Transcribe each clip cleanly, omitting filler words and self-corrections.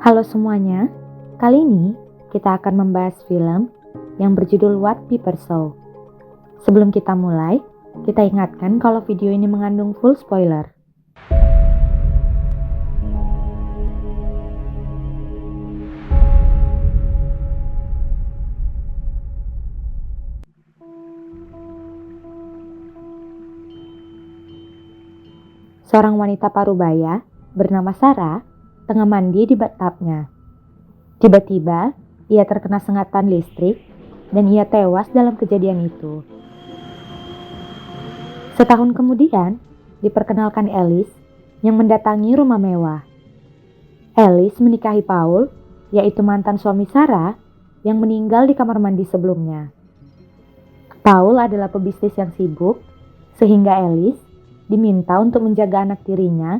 Halo semuanya, kali ini kita akan membahas film yang berjudul What People Saw. Sebelum kita mulai, kita ingatkan kalau video ini mengandung full spoiler. Seorang wanita parubaya bernama Sarah tengah mandi di bathtubnya. Tiba-tiba, ia terkena sengatan listrik dan ia tewas dalam kejadian itu. Setahun kemudian, diperkenalkan Alice yang mendatangi rumah mewah. Alice menikahi Paul, yaitu mantan suami Sarah yang meninggal di kamar mandi sebelumnya. Paul adalah pebisnis yang sibuk, sehingga Alice diminta untuk menjaga anak tirinya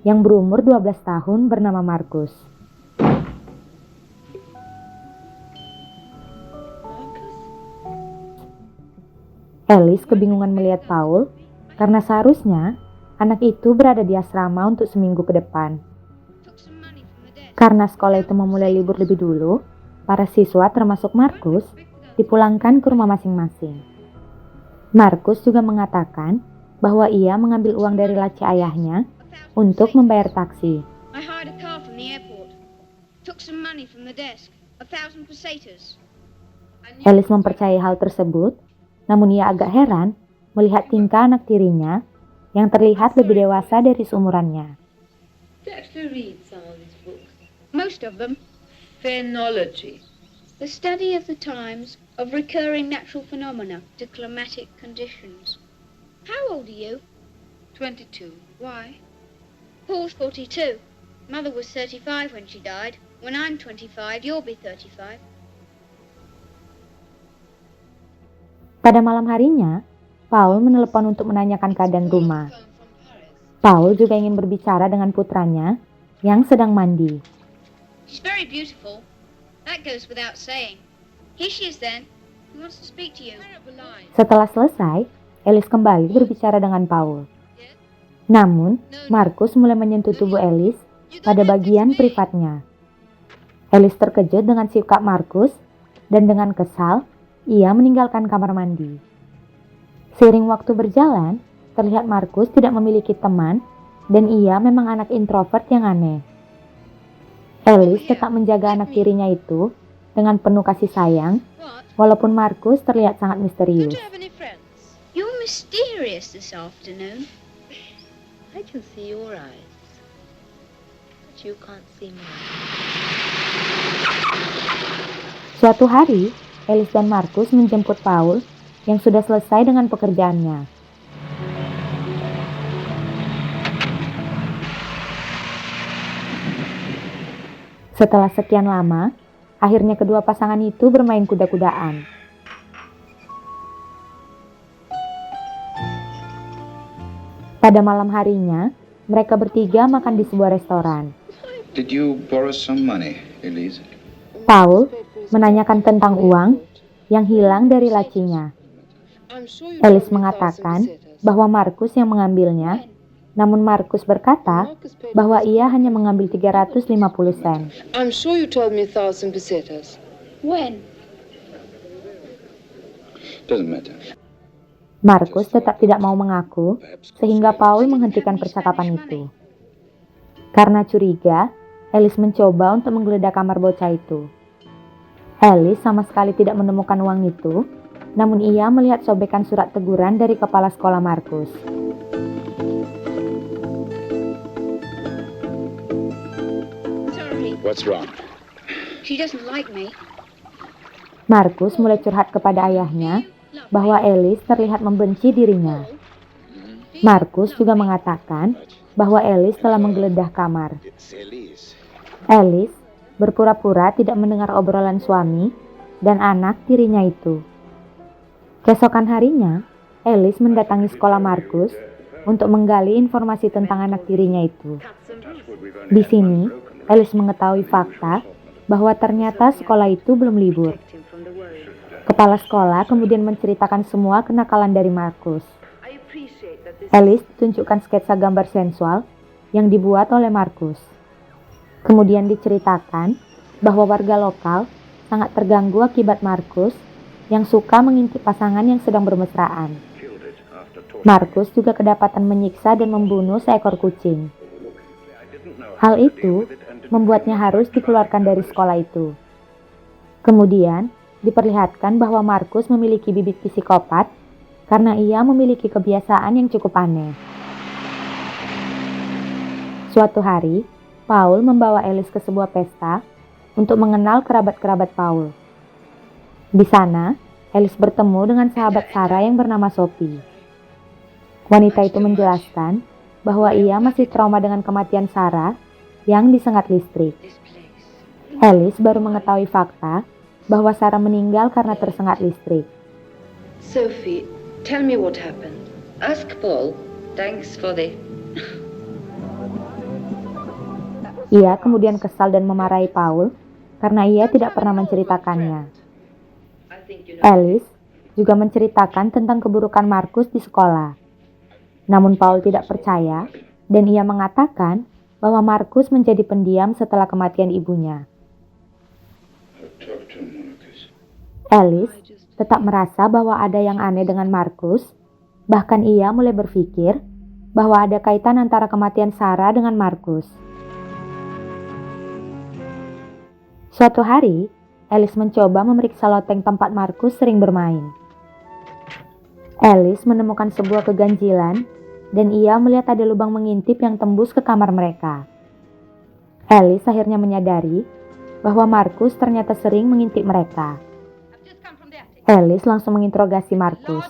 yang berumur 12 tahun bernama Marcus. Alice kebingungan melihat Paul karena seharusnya anak itu berada di asrama untuk seminggu ke depan. Karena sekolah itu memulai libur lebih dulu, para siswa termasuk Marcus dipulangkan ke rumah masing-masing. Marcus juga mengatakan bahwa ia mengambil uang dari laci ayahnya untuk membayar taksi. Alice mempercayai hal tersebut, namun ia agak heran melihat tingkah anak tirinya yang terlihat lebih dewasa dari seumurannya. Most of them. Phrenology. The study of the times of recurring natural phenomena to climatic conditions. How old are you? 22. Why? Paul's 42. Mother was 35 when she died. When I'm 25, you'll be 35. Pada malam harinya, Paul menelepon untuk menanyakan keadaan rumah. Paul juga ingin berbicara dengan putranya yang sedang mandi. She's very beautiful. That goes without saying. Here she is then. He wants to speak to you. Setelah selesai, Alice kembali berbicara dengan Paul. Namun, Marcus mulai menyentuh tubuh Alice pada bagian privatnya. Alice terkejut dengan sikap Marcus dan dengan kesal, ia meninggalkan kamar mandi. Seiring waktu berjalan, terlihat Marcus tidak memiliki teman dan ia memang anak introvert yang aneh. Alice tetap menjaga anak tirinya itu dengan penuh kasih sayang, walaupun Marcus terlihat sangat misterius. You're mysterious this afternoon. I can see your eyes, but you can't see mine. Suatu hari, Alice dan Marcus menjemput Paul yang sudah selesai dengan pekerjaannya. Setelah sekian lama, akhirnya kedua pasangan itu bermain kuda-kudaan. Pada malam harinya, mereka bertiga makan di sebuah restoran. Did you borrow some money, Elise? Paul menanyakan tentang uang yang hilang dari lacinya. Alice mengatakan bahwa Marcus yang mengambilnya, namun Marcus berkata bahwa ia hanya mengambil 350 sen. I'm sure you told me 1,000 pesetas. When? Doesn't matter. Marcus tetap tidak mau mengaku, sehingga Paul menghentikan percakapan itu. Karena curiga, Alice mencoba untuk menggeledah kamar bocah itu. Alice sama sekali tidak menemukan uang itu, namun ia melihat sobekan surat teguran dari kepala sekolah Marcus. Sorry, What's wrong? she doesn't like me. Marcus mulai curhat kepada ayahnya bahwa Alice terlihat membenci dirinya. Marcus juga mengatakan bahwa Alice telah menggeledah kamar. It's Elise. Alice berpura-pura tidak mendengar obrolan suami dan anak tirinya itu. Keesokan harinya, Alice mendatangi sekolah Marcus untuk menggali informasi tentang anak tirinya itu. Di sini, Alice mengetahui fakta bahwa ternyata sekolah itu belum libur. Kepala sekolah kemudian menceritakan semua kenakalan dari Marcus. Alice tunjukkan sketsa gambar sensual yang dibuat oleh Marcus. Kemudian diceritakan bahwa warga lokal sangat terganggu akibat Markus yang suka mengintip pasangan yang sedang bermesraan. Markus juga kedapatan menyiksa dan membunuh seekor kucing. Hal itu membuatnya harus dikeluarkan dari sekolah itu. Kemudian diperlihatkan bahwa Markus memiliki bibit psikopat karena ia memiliki kebiasaan yang cukup aneh. Suatu hari, Paul membawa Alice ke sebuah pesta untuk mengenal kerabat-kerabat Paul. Di sana, Alice bertemu dengan sahabat Sarah yang bernama Sophie. Wanita itu menjelaskan bahwa ia masih trauma dengan kematian Sarah yang disengat listrik. Alice baru mengetahui fakta bahwa Sarah meninggal karena tersengat listrik. Sophie, tell me what happened. Ask Paul. Thanks for the... Ia kemudian kesal dan memarahi Paul karena ia tidak pernah menceritakannya. Alice juga menceritakan tentang keburukan Markus di sekolah. Namun Paul tidak percaya dan ia mengatakan bahwa Markus menjadi pendiam setelah kematian ibunya. Alice tetap merasa bahwa ada yang aneh dengan Markus, bahkan ia mulai berpikir bahwa ada kaitan antara kematian Sarah dengan Markus. Suatu hari, Alice mencoba memeriksa loteng tempat Markus sering bermain. Alice menemukan sebuah keganjilan dan ia melihat ada lubang mengintip yang tembus ke kamar mereka. Alice akhirnya menyadari bahwa Markus ternyata sering mengintip mereka. Alice langsung menginterogasi Markus.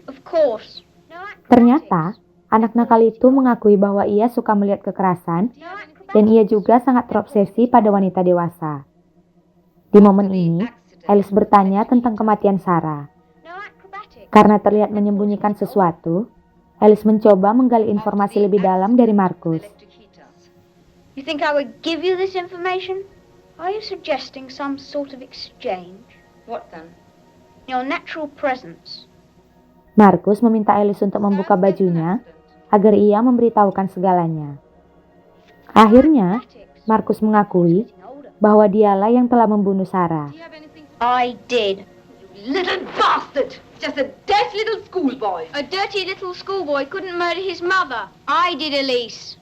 Of course. Ternyata, anak nakal itu mengakui bahwa ia suka melihat kekerasan dan ia juga sangat terobsesi pada wanita dewasa. Di momen ini, Alice bertanya tentang kematian Sarah. Karena terlihat menyembunyikan sesuatu, Alice mencoba menggali informasi lebih dalam dari Markus. You think I would give you this information? Are you suggesting some sort of exchange? What then? Your natural presence. Markus meminta Alice untuk membuka bajunya agar ia memberitahukan segalanya. Akhirnya, Markus mengakui bahwa dialah yang telah membunuh Sarah. I did. Little bastard! Just a dirty little schoolboy. A dirty little schoolboy couldn't murder his mother. I did, Elise.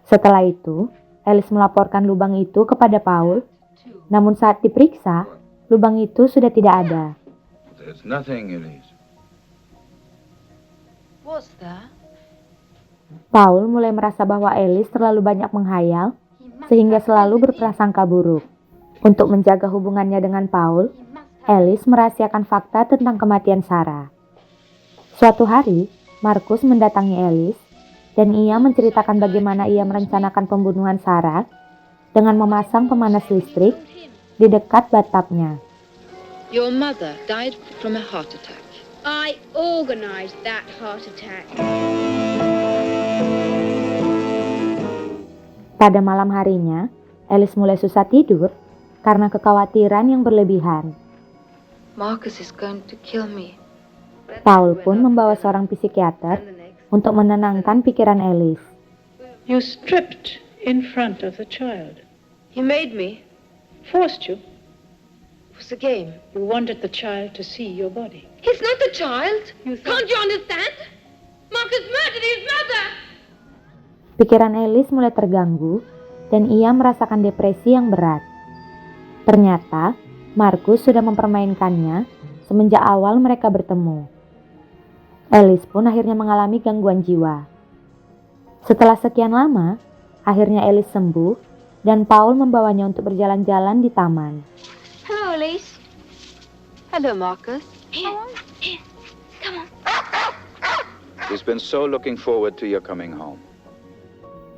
Setelah itu, Alice melaporkan lubang itu kepada Paul, namun saat diperiksa, lubang itu sudah tidak ada. There's nothing, Elise. Was there? Paul mulai merasa bahwa Alice terlalu banyak menghayal, sehingga selalu berprasangka buruk. Untuk menjaga hubungannya dengan Paul, Alice merahasiakan fakta tentang kematian Sarah. Suatu hari, Markus mendatangi Alice, dan ia menceritakan bagaimana ia merencanakan pembunuhan Sarah dengan memasang pemanas listrik di dekat bathtubnya. Your mother died from a heart attack. I organized that heart attack. Pada malam harinya, Alice mulai susah tidur karena kekhawatiran yang berlebihan. Marcus is going to kill me. Paul pun membawa seorang psikiater untuk menenangkan pikiran Alice. You stripped in front of the child. He made me. Forced you. It was a game. You wanted the child to see your body. He's not the child. You thought- Can't you understand? Marcus murdered his mother. Pikiran Alice mulai terganggu dan ia merasakan depresi yang berat. Ternyata, Markus sudah mempermainkannya semenjak awal mereka bertemu. Alice pun akhirnya mengalami gangguan jiwa. Setelah sekian lama, akhirnya Alice sembuh dan Paul membawanya untuk berjalan-jalan di taman. Hello, Elise. Hello, Marcus. Here. Come on. He's been so looking forward to your coming home.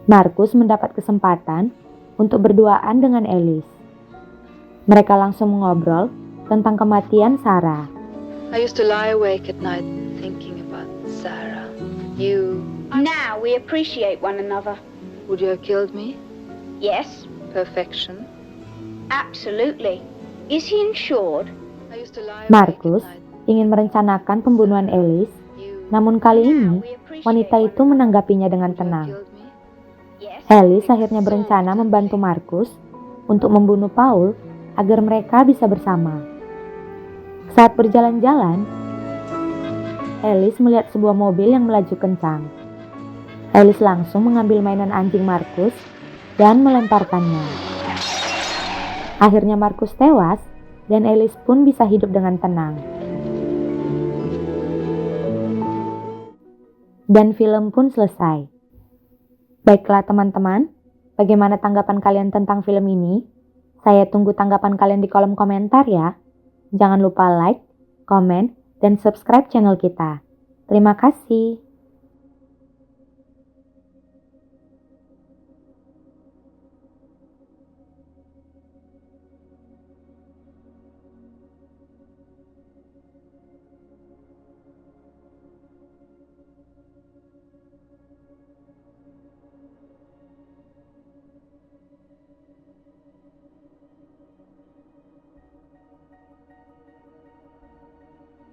Markus mendapat kesempatan untuk berduaan dengan Alice. Mereka langsung mengobrol tentang kematian Sarah. I used to lie awake at night thinking about Sarah. You. Now we appreciate one another. Would you have killed me? Yes, Perfection. absolutely. Is he insured? I used to lie awake Markus at night. ingin merencanakan pembunuhan Alice, You. namun kali ini Now we appreciate wanita itu menanggapinya dengan tenang. Alice akhirnya berencana membantu Markus untuk membunuh Paul agar mereka bisa bersama. Saat berjalan-jalan, Alice melihat sebuah mobil yang melaju kencang. Alice langsung mengambil mainan anjing Markus dan melemparkannya. Akhirnya Markus tewas dan Alice pun bisa hidup dengan tenang. Dan film pun selesai. Baiklah teman-teman, bagaimana tanggapan kalian tentang film ini? Saya tunggu tanggapan kalian di kolom komentar ya. Jangan lupa like, komen, dan subscribe channel kita. Terima kasih.